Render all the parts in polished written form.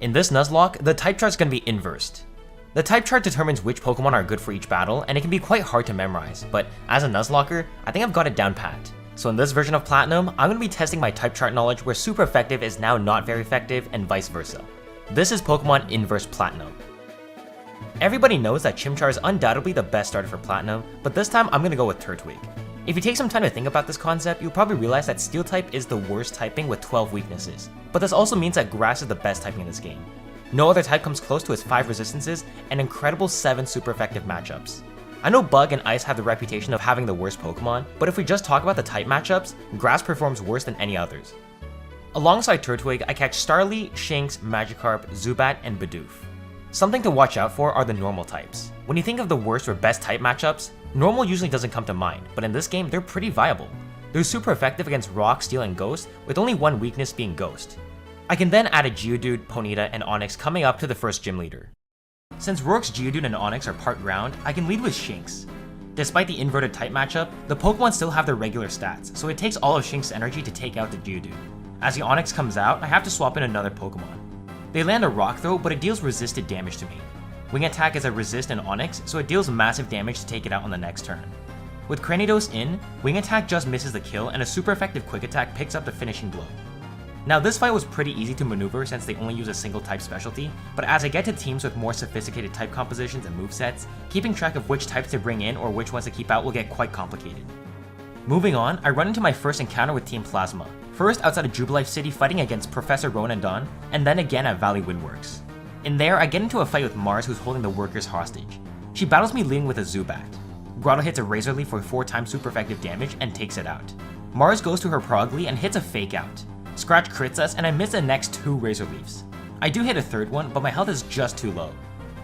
In this Nuzlocke, the type chart is going to be inversed. The type chart determines which Pokemon are good for each battle, and it can be quite hard to memorize, but as a Nuzlocker, I think I've got it down pat. So in this version of Platinum, I'm going to be testing my type chart knowledge where super effective is now not very effective and vice versa. This is Pokemon Inverse Platinum. Everybody knows that Chimchar is undoubtedly the best starter for Platinum, but this time I'm going to go with Turtwig. If you take some time to think about this concept, you'll probably realize that Steel type is the worst typing with 12 weaknesses, but this also means that Grass is the best typing in this game. No other type comes close to its 5 resistances and incredible 7 super effective matchups. I know Bug and Ice have the reputation of having the worst Pokemon, but if we just talk about the type matchups, Grass performs worse than any others. Alongside Turtwig, I catch Starly, Shinx, Magikarp, Zubat, and Bidoof. Something to watch out for are the normal types. When you think of the worst or best type matchups, normal usually doesn't come to mind, but in this game, they're pretty viable. They're super effective against Rock, Steel, and Ghost, with only one weakness being Ghost. I can then add a Geodude, Ponyta, and Onix coming up to the first gym leader. Since Rourke's Geodude and Onix are part ground, I can lead with Shinx. Despite the inverted type matchup, the Pokemon still have their regular stats, so it takes all of Shinx's energy to take out the Geodude. As the Onix comes out, I have to swap in another Pokemon. They land a Rock Throw, but it deals resisted damage to me. Wing Attack is a resist in Onix, so it deals massive damage to take it out on the next turn. With Cranidos in, Wing Attack just misses the kill and a super effective Quick Attack picks up the finishing blow. Now this fight was pretty easy to maneuver since they only use a single type specialty, but as I get to teams with more sophisticated type compositions and movesets, keeping track of which types to bring in or which ones to keep out will get quite complicated. Moving on, I run into my first encounter with Team Plasma, first outside of Jubilife City fighting against Professor Ronan Dawn, and then again at Valley Windworks. In there, I get into a fight with Mars who's holding the workers hostage. She battles me leading with a Zubat. Grotto hits a Razor Leaf for 4 times super effective damage and takes it out. Mars goes to her Progly and hits a Fake Out. Scratch crits us and I miss the next 2 Razor Leafs. I do hit a third one, but my health is just too low.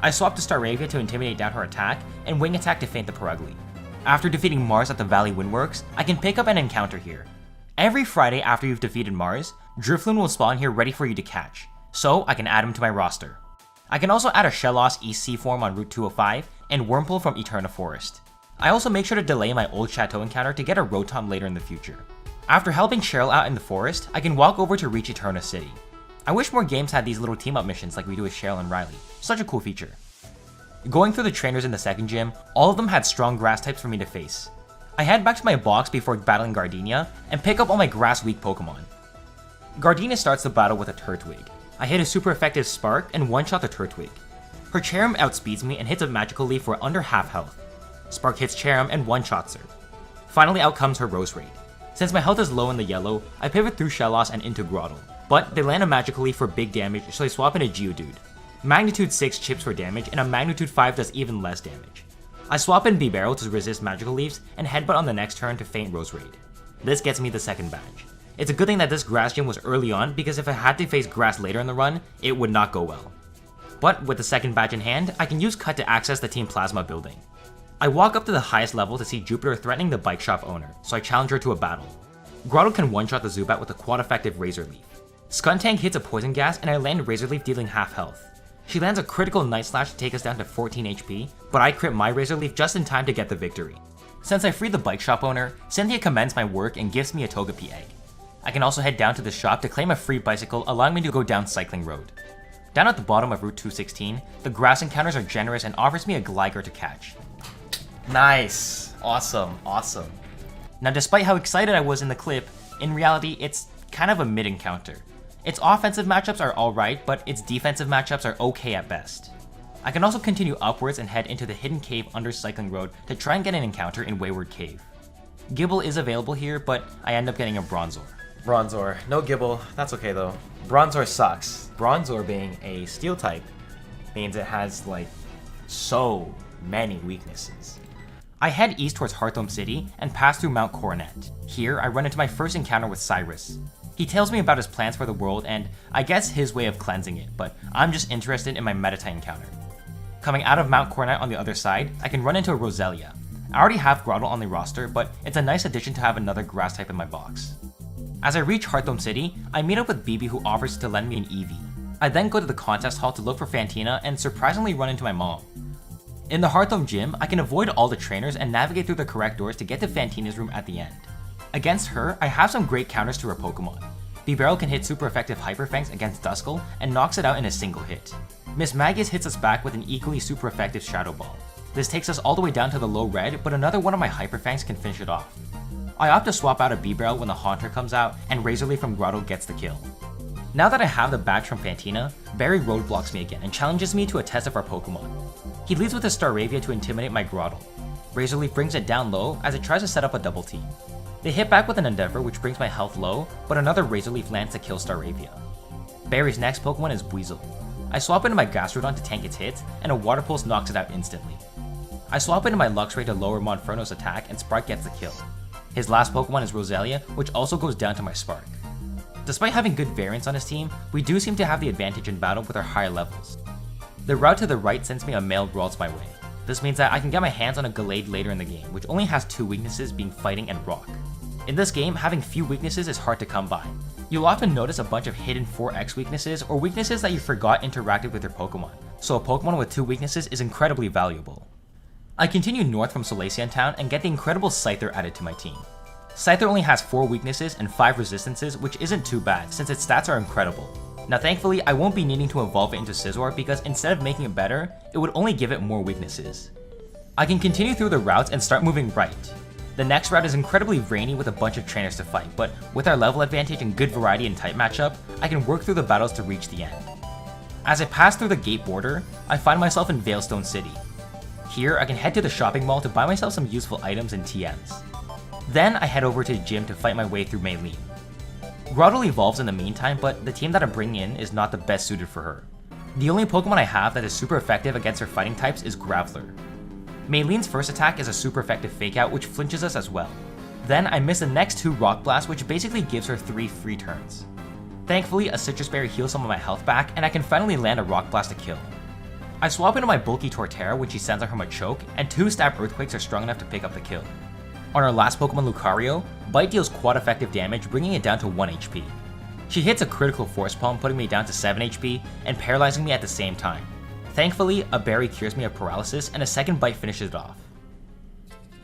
I swap to Staravia to intimidate down her attack, and Wing Attack to feint the Progly. After defeating Mars at the Valley Windworks, I can pick up an encounter here. Every Friday after you've defeated Mars, Drifloon will spawn here ready for you to catch, so I can add him to my roster. I can also add a Shellos EC form on Route 205 and Wurmple from Eterna Forest. I also make sure to delay my old Chateau encounter to get a Rotom later in the future. After helping Cheryl out in the forest, I can walk over to reach Eterna City. I wish more games had these little team-up missions like we do with Cheryl and Riley. Such a cool feature. Going through the trainers in the second gym, all of them had strong grass types for me to face. I head back to my box before battling Gardenia and pick up all my grass weak Pokemon. Gardenia starts the battle with a Turtwig. I hit a super effective Spark and one-shot the Turtwig. Her Cherrim outspeeds me and hits a Magical Leaf for under half health. Spark hits Cherrim and one-shots her. Finally out comes her Roserade. Since my health is low in the yellow, I pivot through Shellos and into Grotto, but they land a Magical Leaf for big damage, so I swap in a Geodude. Magnitude 6 chips for damage and a Magnitude 5 does even less damage. I swap in Bibarel to resist Magical Leaves and headbutt on the next turn to feint Roserade. This gets me the second badge. It's a good thing that this grass gym was early on because if I had to face grass later in the run, it would not go well. But with the second badge in hand, I can use Cut to access the Team Plasma building. I walk up to the highest level to see Jupiter threatening the bike shop owner, so I challenge her to a battle. Grotto can one-shot the Zubat with a quad-effective Razor Leaf. Skuntank hits a Poison Gas and I land Razor Leaf dealing half health. She lands a critical Night Slash to take us down to 14 HP, but I crit my Razor Leaf just in time to get the victory. Since I freed the bike shop owner, Cynthia commends my work and gives me a Togepi egg. I can also head down to the shop to claim a free bicycle, allowing me to go down Cycling Road. Down at the bottom of Route 216, the grass encounters are generous and offers me a Gligar to catch. Nice! Awesome, awesome. Now despite how excited I was in the clip, in reality it's kind of a mid-encounter. Its offensive matchups are alright, but its defensive matchups are okay at best. I can also continue upwards and head into the hidden cave under Cycling Road to try and get an encounter in Wayward Cave. Gible is available here, but I end up getting a Bronzor. Bronzor, no Gible, that's okay though. Bronzor sucks. Bronzor being a steel type means it has like so many weaknesses. I head east towards Hearthome City and pass through Mount Coronet. Here I run into my first encounter with Cyrus. He tells me about his plans for the world and I guess his way of cleansing it, but I'm just interested in my Meditite encounter. Coming out of Mount Coronet on the other side, I can run into a Roselia. I already have Grotto on the roster, but it's a nice addition to have another grass type in my box. As I reach Hearthome City, I meet up with BB who offers to lend me an Eevee. I then go to the contest hall to look for Fantina and surprisingly run into my mom. In the Hearthome gym, I can avoid all the trainers and navigate through the correct doors to get to Fantina's room at the end. Against her, I have some great counters to her Pokemon. Bibarel can hit super effective Hyper Fangs against Duskull and knocks it out in a single hit. Miss Magius hits us back with an equally super effective Shadow Ball. This takes us all the way down to the low red, but another one of my Hyper Fangs can finish it off. I opt to swap out a Bibarel when the Haunter comes out, and Razor Leaf from Grotto gets the kill. Now that I have the badge from Fantina, Barry roadblocks me again and challenges me to a test of our Pokemon. He leads with a Staravia to intimidate my Grotto. Razor Leaf brings it down low as it tries to set up a double team. They hit back with an Endeavor which brings my health low, but another Razor Leaf lands to kill Staravia. Barry's next Pokemon is Weasel. I swap into my Gastrodon to tank its hits, and a Water Pulse knocks it out instantly. I swap into my Luxray to lower Monferno's attack, and Spark gets the kill. His last Pokemon is Roselia, which also goes down to my Spark. Despite having good variants on his team, we do seem to have the advantage in battle with our higher levels. The route to the right sends me a mailed Ralts my way. This means that I can get my hands on a Gallade later in the game, which only has 2 weaknesses being Fighting and Rock. In this game, having few weaknesses is hard to come by. You'll often notice a bunch of hidden 4x weaknesses or weaknesses that you forgot interacted with your Pokemon, so a Pokemon with 2 weaknesses is incredibly valuable. I continue north from Solaceon Town and get the incredible Scyther added to my team. Scyther only has 4 weaknesses and 5 resistances, which isn't too bad since its stats are incredible. Now thankfully, I won't be needing to evolve it into Scizor because instead of making it better, it would only give it more weaknesses. I can continue through the routes and start moving right. The next route is incredibly rainy with a bunch of trainers to fight, but with our level advantage and good variety in type matchup, I can work through the battles to reach the end. As I pass through the gate border, I find myself in Veilstone City. Here, I can head to the shopping mall to buy myself some useful items and TMs. Then I head over to the gym to fight my way through Maylene. Grotto evolves in the meantime, but the team that I'm bringing in is not the best suited for her. The only Pokemon I have that is super effective against her fighting types is Graveler. Maylene's first attack is a super effective Fake Out which flinches us as well. Then I miss the next 2 Rock Blasts which basically gives her 3 free turns. Thankfully, a Citrus Berry heals some of my health back and I can finally land a Rock Blast to kill. I swap into my bulky Torterra when she sends out her Machoke, and 2 Stab Earthquakes are strong enough to pick up the kill. On our last Pokemon Lucario, Bite deals quad effective damage, bringing it down to 1 HP. She hits a critical Force Palm, putting me down to 7 HP, and paralyzing me at the same time. Thankfully, a Berry cures me of paralysis, and a second Bite finishes it off.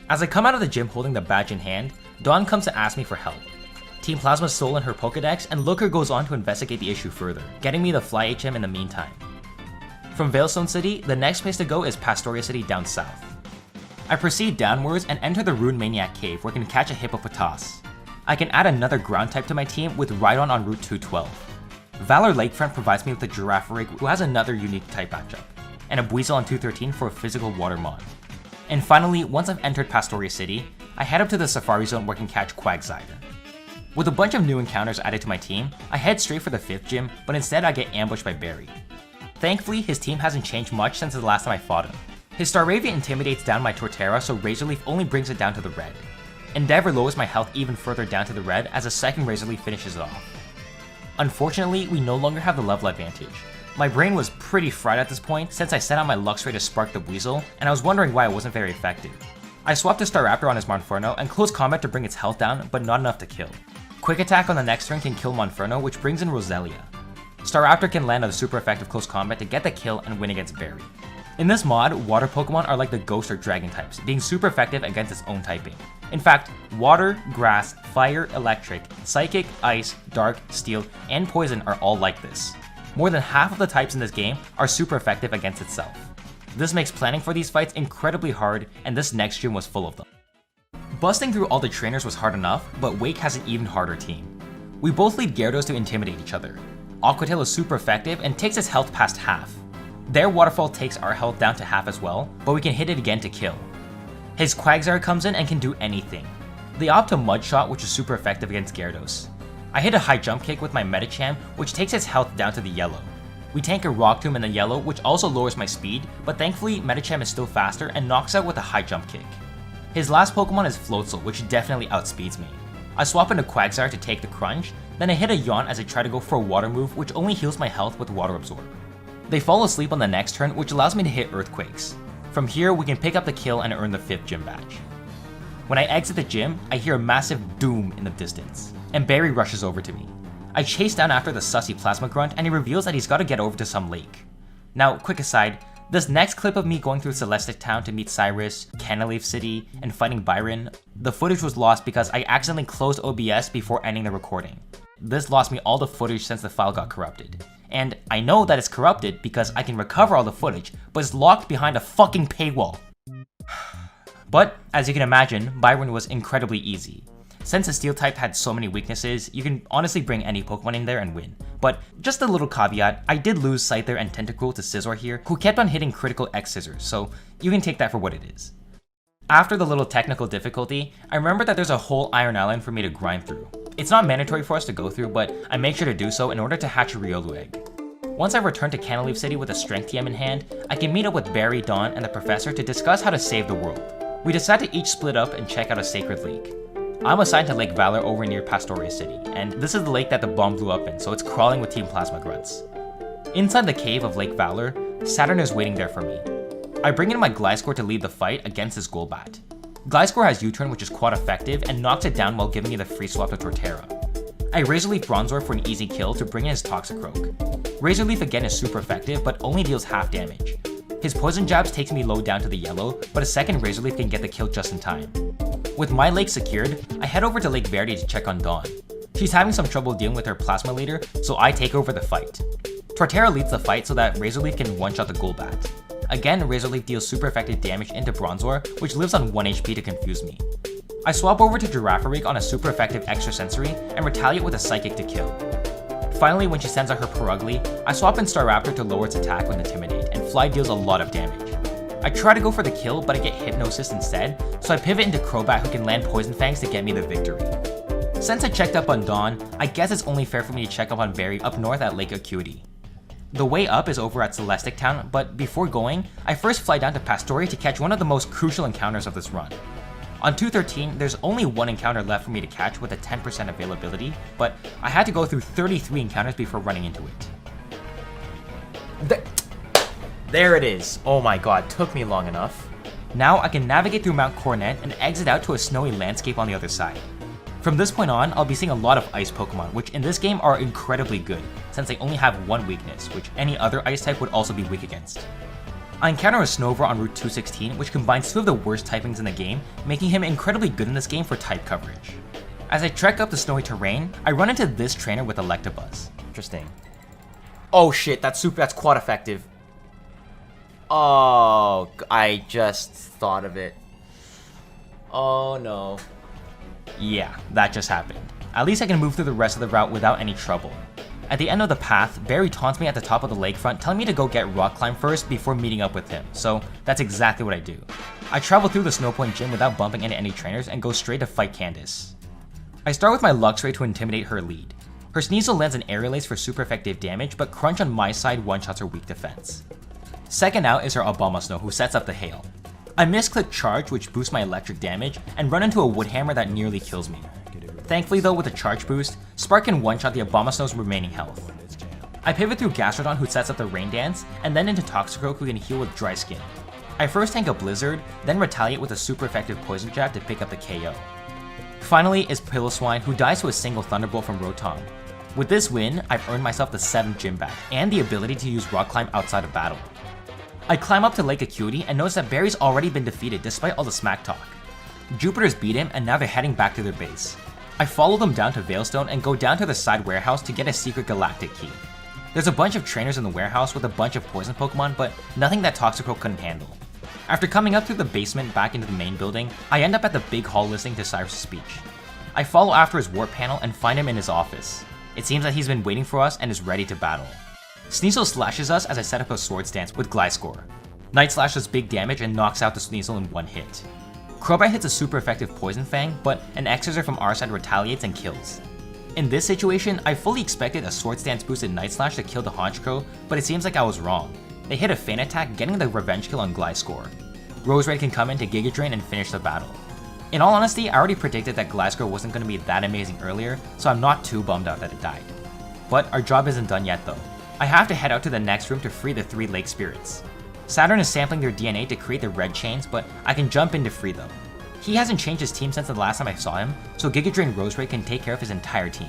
As I come out of the gym holding the badge in hand, Dawn comes to ask me for help. Team Plasma's stolen her Pokedex, and Looker goes on to investigate the issue further, getting me the Fly HM in the meantime. From Veilstone City, the next place to go is Pastoria City down south. I proceed downwards and enter the Rune Maniac Cave where I can catch a Hippopotas. I can add another ground type to my team with Rhydon on Route 212. Valor Lakefront provides me with a Girafarig who has another unique type matchup, and a Buizel on 213 for a physical water mod. And finally, once I've entered Pastoria City, I head up to the Safari Zone where I can catch Quagsire. With a bunch of new encounters added to my team, I head straight for the 5th gym, but instead I get ambushed by Barry. Thankfully, his team hasn't changed much since the last time I fought him. His Staravia intimidates down my Torterra, so Razor Leaf only brings it down to the red. Endeavor lowers my health even further down to the red as a second Razor Leaf finishes it off. Unfortunately, we no longer have the level advantage. My brain was pretty fried at this point since I sent out my Luxray to spark the Weasel, and I was wondering why it wasn't very effective. I swapped a Staraptor on his Monferno and close combat to bring its health down, but not enough to kill. Quick Attack on the next turn can kill Monferno, which brings in Roselia. Staraptor can land a super effective close combat to get the kill and win against Barry. In this mod, water Pokemon are like the ghost or dragon types, being super effective against its own typing. In fact, water, grass, fire, electric, psychic, ice, dark, steel, and poison are all like this. More than half of the types in this game are super effective against itself. This makes planning for these fights incredibly hard, and this next gym was full of them. Busting through all the trainers was hard enough, but Wake has an even harder team. We both lead Gyarados to intimidate each other. Aquatail is super effective and takes its health past half. Their Waterfall takes our health down to half as well, but we can hit it again to kill. His Quagsire comes in and can do anything. They opt to Mud Shot, which is super effective against Gyarados. I hit a high jump kick with my Medicham, which takes its health down to the yellow. We tank a Rock Tomb in the yellow, which also lowers my speed, but thankfully Medicham is still faster and knocks out with a high jump kick. His last Pokemon is Floatzel, which definitely outspeeds me. I swap into Quagsire to take the crunch, then I hit a Yawn as I try to go for a water move, which only heals my health with Water Absorb. They fall asleep on the next turn, which allows me to hit Earthquakes. From here, we can pick up the kill and earn the 5th gym badge. When I exit the gym, I hear a massive doom in the distance, and Barry rushes over to me. I chase down after the sussy Plasma Grunt, and he reveals that he's got to get over to some lake. Now, quick aside, this next clip of me going through Celestic Town to meet Cyrus, Canaleaf City, and fighting Byron, the footage was lost because I accidentally closed OBS before ending the recording. This lost me all the footage since the file got corrupted. And I know that it's corrupted because I can recover all the footage, but it's locked behind a fucking paywall. But, as you can imagine, Byron was incredibly easy. Since the Steel type had so many weaknesses, you can honestly bring any Pokemon in there and win. But just a little caveat, I did lose Scyther and Tentacruel to Scizor here, who kept on hitting critical X Scissors, so you can take that for what it is. After the little technical difficulty, I remember that there's a whole Iron Island for me to grind through. It's not mandatory for us to go through, but I make sure to do so in order to hatch a Riolu egg. Once I return to Cantilever City with a Strength TM in hand, I can meet up with Barry, Dawn, and the Professor to discuss how to save the world. We decide to each split up and check out a sacred lake. I'm assigned to Lake Valor over near Pastoria City, and this is the lake that the bomb blew up in, so it's crawling with Team Plasma grunts. Inside the cave of Lake Valor, Saturn is waiting there for me. I bring in my Gliscor to lead the fight against this Golbat. Gliscor has U-turn, which is quite effective and knocks it down while giving me the free swap to Torterra. I Razor Leaf Bronzor for an easy kill to bring in his Toxicroak. Razor Leaf again is super effective but only deals half damage. His Poison Jabs takes me low down to the yellow, but a second Razor Leaf can get the kill just in time. With my lake secured, I head over to Lake Verde to check on Dawn. She's having some trouble dealing with her Plasma leader, so I take over the fight. Torterra leads the fight so that Razor Leaf can one-shot the Golbat. Again, Razor Leaf deals super effective damage into Bronzor, which lives on 1 HP to confuse me. I swap over to Girafarig on a super effective Extrasensory and retaliate with a Psychic to kill. Finally, when she sends out her Purugly, I swap in Staraptor to lower its attack with Intimidate, and Fly deals a lot of damage. I try to go for the kill, but I get Hypnosis instead, so I pivot into Crobat who can land Poison Fangs to get me the victory. Since I checked up on Dawn, I guess it's only fair for me to check up on Barry up north at Lake Acuity. The way up is over at Celestic Town, but before going, I first fly down to Pastoria to catch one of the most crucial encounters of this run. On 213, there's only one encounter left for me to catch with a 10% availability, but I had to go through 33 encounters before running into it. There it is. Oh my god, took me long enough. Now I can navigate through Mount Coronet and exit out to a snowy landscape on the other side. From this point on, I'll be seeing a lot of ice Pokemon, which in this game are incredibly good, since they only have one weakness, which any other ice type would also be weak against. I encounter a Snover on Route 216, which combines two of the worst typings in the game, making him incredibly good in this game for type coverage. As I trek up the snowy terrain, I run into this trainer with Electabuzz. Interesting. Oh shit, that's quite effective. Oh, I just thought of it. Oh no. Yeah, that just happened. At least I can move through the rest of the route without any trouble. At the end of the path, Barry taunts me at the top of the lakefront, telling me to go get Rock Climb first before meeting up with him, so that's exactly what I do. I travel through the Snowpoint Gym without bumping into any trainers and go straight to fight Candace. I start with my Luxray to intimidate her lead. Her Sneasel lands an Aerial Ace for super effective damage, but Crunch on my side one-shots her weak defense. Second out is her Abomasnow, who sets up the Hail. I misclick Charge, which boosts my electric damage, and run into a Wood Hammer that nearly kills me. Thankfully though, with a charge boost, Spark can one-shot the Abomasnow's remaining health. I pivot through Gastrodon, who sets up the Rain Dance, and then into Toxicroak, who can heal with Dry Skin. I first tank a Blizzard, then retaliate with a super effective Poison Jab to pick up the KO. Finally is Piloswine, who dies to a single Thunderbolt from Rotom. With this win, I've earned myself the 7th gym badge, and the ability to use Rock Climb outside of battle. I climb up to Lake Acuity and notice that Barry's already been defeated despite all the smack talk. Jupiter's beat him, and now they're heading back to their base. I follow them down to Veilstone and go down to the side warehouse to get a secret galactic key. There's a bunch of trainers in the warehouse with a bunch of poison Pokemon, but nothing that Toxicroak couldn't handle. After coming up through the basement back into the main building, I end up at the big hall listening to Cyrus' speech. I follow after his warp panel and find him in his office. It seems that he's been waiting for us and is ready to battle. Sneasel slashes us as I set up a Swords Dance with Gliscor. Night Slash does big damage and knocks out the Sneasel in one hit. Crobat hits a super effective Poison Fang, but an X-Scissor from our side retaliates and kills. In this situation, I fully expected a Swords Dance boosted Night Slash to kill the Honchkrow, but it seems like I was wrong. They hit a Feint attack, getting the revenge kill on Gliscor. Roserade can come in to Giga Drain and finish the battle. In all honesty, I already predicted that Gliscor wasn't going to be that amazing earlier, so I'm not too bummed out that it died. But our job isn't done yet though. I have to head out to the next room to free the 3 Lake Spirits. Saturn is sampling their DNA to create the red chains, but I can jump in to free them. He hasn't changed his team since the last time I saw him, so Giga Drain Roserade can take care of his entire team.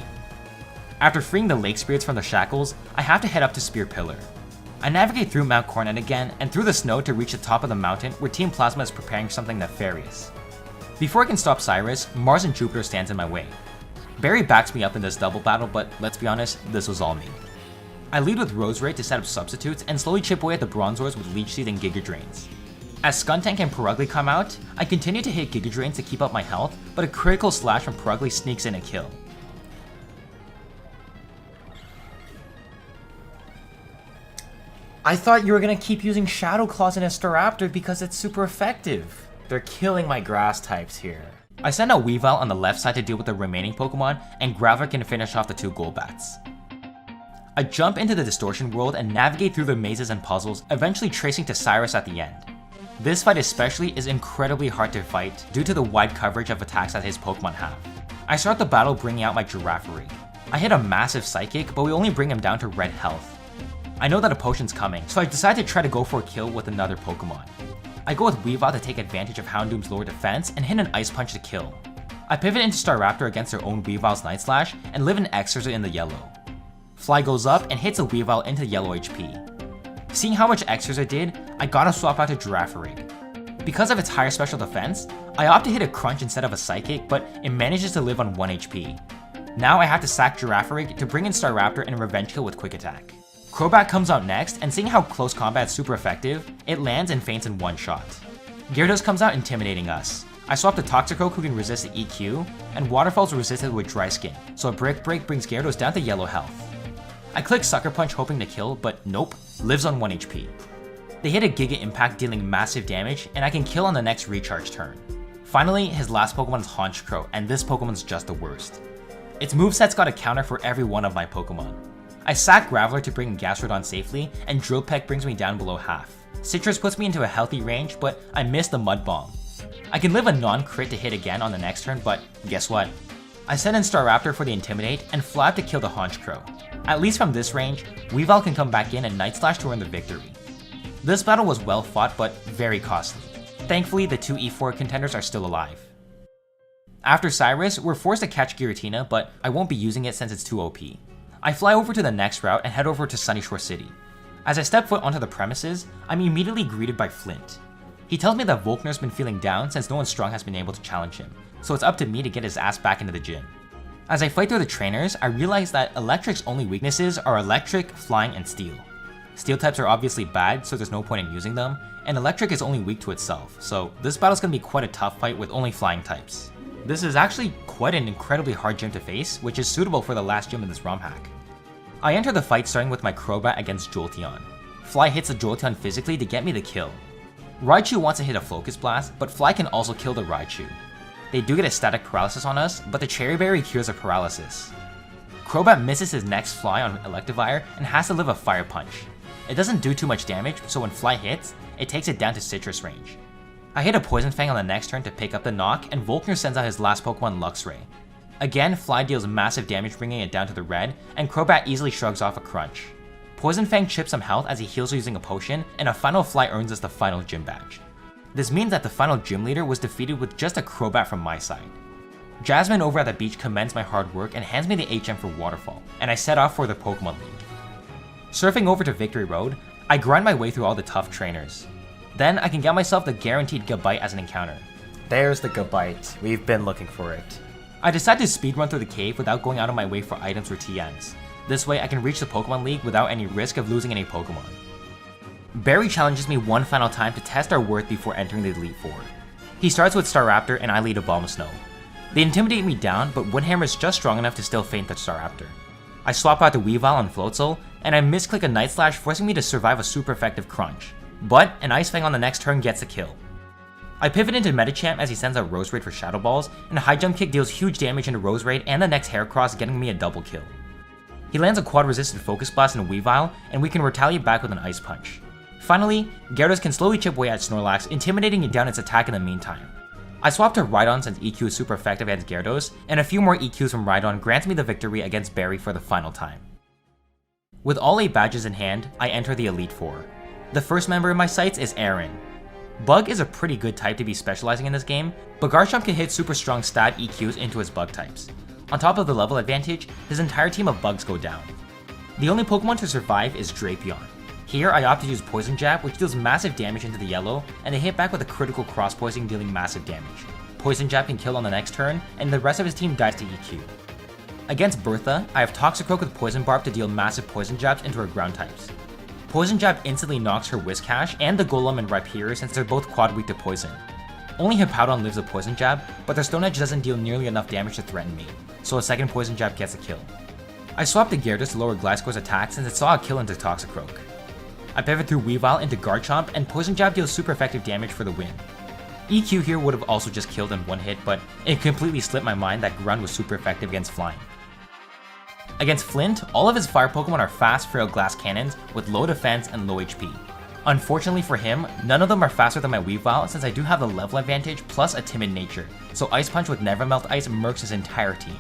After freeing the Lake Spirits from the shackles, I have to head up to Spear Pillar. I navigate through Mount Coronet again and through the snow to reach the top of the mountain where Team Plasma is preparing something nefarious. Before I can stop Cyrus, Mars and Jupiter stands in my way. Barry backs me up in this double battle, but let's be honest, this was all me. I lead with Roserade to set up substitutes and slowly chip away at the Bronzors with Leech Seed and Giga Drains. As Skuntank and Purugly come out, I continue to hit Giga Drains to keep up my health, but a critical slash from Purugly sneaks in a kill. I thought you were gonna keep using Shadow Claws in a Staraptor because it's super effective. They're killing my grass types here. I send out Weavile on the left side to deal with the remaining Pokemon, and Graveler can finish off the 2 Golbats. I jump into the Distortion world and navigate through the mazes and puzzles, eventually tracing to Cyrus at the end. This fight especially is incredibly hard to fight due to the wide coverage of attacks that his Pokemon have. I start the battle bringing out my Girafarig. I hit a massive Psychic, but we only bring him down to red health. I know that a potion's coming, so I decide to try to go for a kill with another Pokemon. I go with Weavile to take advantage of Houndoom's lower defense and hit an Ice Punch to kill. I pivot into Staraptor against their own Weavile's Night Slash and live an Exorcism in the yellow. Fly goes up and hits a Weavile into yellow HP. Seeing how much Exorcism did, I gotta swap out to Girafarig. Because of its higher special defense, I opt to hit a Crunch instead of a Psychic, but it manages to live on 1 HP. Now I have to sack Girafarig to bring in Staraptor and Revenge Kill with Quick Attack. Crobat comes out next, and seeing how close combat is super effective, it lands and faints in 1 shot. Gyarados comes out intimidating us. I swap to Toxicroak who can resist the EQ, and Waterfall's resisted with Dry Skin, so a Brick Break brings Gyarados down to yellow health. I click Sucker Punch hoping to kill, but nope, lives on 1 HP. They hit a Giga Impact dealing massive damage, and I can kill on the next recharge turn. Finally, his last Pokemon is Honchkrow, and this Pokemon's just the worst. Its moveset's got a counter for every one of my Pokemon. I sack Graveler to bring Gastrodon safely, and Drill Peck brings me down below half. Citrus puts me into a healthy range, but I miss the Mud Bomb. I can live a non-crit to hit again on the next turn, but guess what? I send in Staraptor for the Intimidate and Flap to kill the Honchkrow. At least from this range, Weavile can come back in and Night Slash to earn the victory. This battle was well fought but very costly. Thankfully, the 2 E4 contenders are still alive. After Cyrus, we're forced to catch Giratina, but I won't be using it since it's too OP. I fly over to the next route and head over to Sunyshore City. As I step foot onto the premises, I'm immediately greeted by Flint. He tells me that Volkner's been feeling down since no one strong has been able to challenge him, so it's up to me to get his ass back into the gym. As I fight through the trainers, I realize that Electric's only weaknesses are Electric, Flying, and Steel. Steel types are obviously bad, so there's no point in using them, and Electric is only weak to itself, so this battle's gonna be quite a tough fight with only Flying types. This is actually quite an incredibly hard gym to face, which is suitable for the last gym in this ROM hack. I enter the fight starting with my Crobat against Jolteon. Fly hits the Jolteon physically to get me the kill. Raichu wants to hit a Focus Blast, but Fly can also kill the Raichu. They do get a Static Paralysis on us, but the Cherry Berry cures the paralysis. Crobat misses his next Fly on Electivire and has to live a Fire Punch. It doesn't do too much damage, so when Fly hits, it takes it down to Citrus range. I hit a Poison Fang on the next turn to pick up the knock, and Volkner sends out his last Pokemon Luxray. Again, Fly deals massive damage bringing it down to the red, and Crobat easily shrugs off a Crunch. Poison Fang chips some health as he heals using a potion, and a final Fly earns us the final gym badge. This means that the final gym leader was defeated with just a Crobat from my side. Jasmine over at the beach commends my hard work and hands me the HM for Waterfall, and I set off for the Pokemon League. Surfing over to Victory Road, I grind my way through all the tough trainers. Then I can get myself the guaranteed Gabite as an encounter. There's the Gabite, we've been looking for it. I decide to speedrun through the cave without going out of my way for items or TNs. This way I can reach the Pokemon League without any risk of losing any Pokemon. Barry challenges me one final time to test our worth before entering the Elite Four. He starts with Staraptor and I lead a Abomasnow. They intimidate me down, but Windhammer is just strong enough to still feint the Staraptor. I swap out the Weavile on Floatzel, and I misclick a Night Slash forcing me to survive a super effective Crunch. But an Ice Fang on the next turn gets a kill. I pivot into Medicham as he sends out Roserade for Shadow Balls, and a High Jump Kick deals huge damage into Roserade and the next Heracross, getting me a double kill. He lands a quad resisted Focus Blast in a Weavile, and we can retaliate back with an Ice Punch. Finally, Gyarados can slowly chip away at Snorlax, intimidating it down its attack in the meantime. I swap to Rhydon since EQ is super effective against Gyarados, and a few more EQs from Rhydon grants me the victory against Barry for the final time. With all 8 badges in hand, I enter the Elite Four. The first member in my sights is Aaron. Bug is a pretty good type to be specializing in this game, but Garchomp can hit super strong stat EQs into his Bug types. On top of the level advantage, his entire team of Bugs go down. The only Pokemon to survive is Drapion. Here I opt to use Poison Jab, which deals massive damage into the yellow, and they hit back with a critical cross poison dealing massive damage. Poison Jab can kill on the next turn, and the rest of his team dies to EQ. Against Bertha, I have Toxicroak with Poison Barb to deal massive poison jabs into her ground types. Poison Jab instantly knocks her Whiscash and the Golem and Rhyperior since they're both quad weak to poison. Only Hippowdon lives a Poison Jab, but their Stone Edge doesn't deal nearly enough damage to threaten me, so a second Poison Jab gets a kill. I swapped the Gyarados to lower Gliscor's attack since it saw a kill into Toxicroak. I pivot through Weavile into Garchomp and Poison Jab deals super effective damage for the win. EQ here would have also just killed in one hit, but it completely slipped my mind that Ground was super effective against Flying. Against Flint, all of his fire Pokemon are fast, frail glass cannons with low defense and low HP. Unfortunately for him, none of them are faster than my Weavile since I do have the level advantage plus a timid nature, so Ice Punch with Never Melt Ice murks his entire team.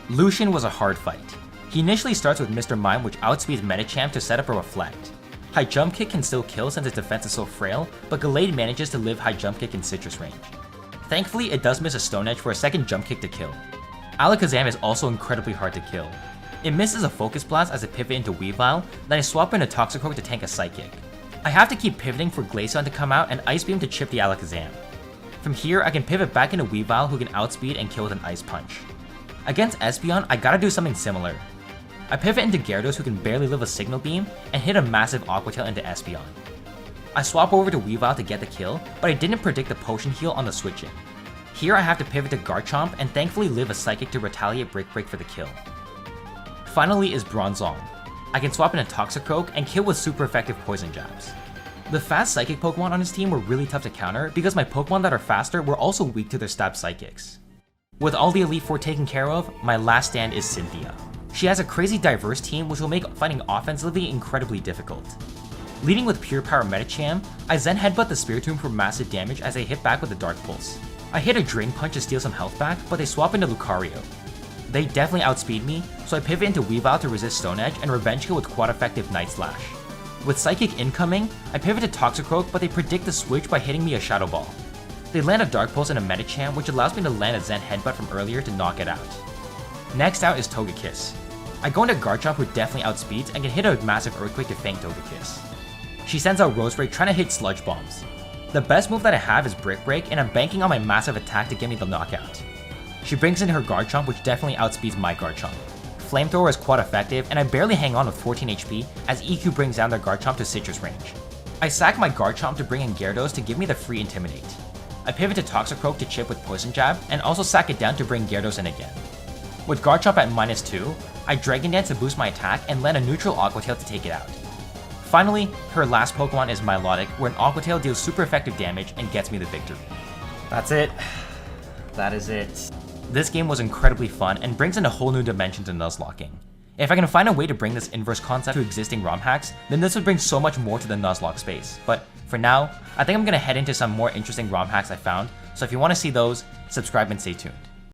Lucian was a hard fight. He initially starts with Mr. Mime, which outspeeds Medicham to set up a Reflect. High Jump Kick can still kill since its defense is so frail, but Gallade manages to live High Jump Kick in Citrus range. Thankfully, it does miss a Stone Edge for a second Jump Kick to kill. Alakazam is also incredibly hard to kill. It misses a Focus Blast as a pivot into Weavile, then I swap in a Toxicroak to tank a Psychic. I have to keep pivoting for Glaceon to come out and Ice Beam to chip the Alakazam. From here, I can pivot back into Weavile who can outspeed and kill with an Ice Punch. Against Espeon, I gotta do something similar. I pivot into Gyarados who can barely live a Signal Beam and hit a massive Aqua Tail into Espeon. I swap over to Weavile to get the kill, but I didn't predict the Potion Heal on the switching. Here I have to pivot to Garchomp and thankfully live a Psychic to retaliate Brick Break for the kill. Finally is Bronzong. I can swap in a Toxicroak and kill with super effective Poison Jabs. The fast Psychic Pokemon on his team were really tough to counter because my Pokemon that are faster were also weak to their stab Psychics. With all the Elite Four taken care of, my last stand is Cynthia. She has a crazy diverse team which will make fighting offensively incredibly difficult. Leading with Pure Power Medicham, I Zen Headbutt the Spiritomb for massive damage as they hit back with a Dark Pulse. I hit a Drain Punch to steal some health back, but they swap into Lucario. They definitely outspeed me, so I pivot into Weavile to resist Stone Edge and Revenge Kill with quad effective Night Slash. With Psychic incoming, I pivot to Toxicroak, but they predict the switch by hitting me a Shadow Ball. They land a Dark Pulse and a Medicham, which allows me to land a Zen Headbutt from earlier to knock it out. Next out is Togekiss. I go into Garchomp who definitely outspeeds and can hit a massive Earthquake to Fang Togekiss. She sends out Roserade trying to hit Sludge Bombs. The best move that I have is Brick Break, and I'm banking on my massive attack to get me the knockout. She brings in her Garchomp, which definitely outspeeds my Garchomp. Flamethrower is quite effective, and I barely hang on with 14 HP as EQ brings down their Garchomp to Citrus range. I sack my Garchomp to bring in Gyarados to give me the free Intimidate. I pivot to Toxicroak to chip with Poison Jab, and also sack it down to bring Gyarados in again. With Garchomp at -2, I Dragon Dance to boost my attack and land a neutral Aqua Tail to take it out. Finally, her last Pokemon is Milotic, where an Aqua Tail deals super effective damage and gets me the victory. That's it. That is it. This game was incredibly fun and brings in a whole new dimension to Nuzlocking. If I can find a way to bring this inverse concept to existing ROM hacks, then this would bring so much more to the Nuzlocke space. But for now, I think I'm gonna head into some more interesting ROM hacks I found, so if you want to see those, subscribe and stay tuned.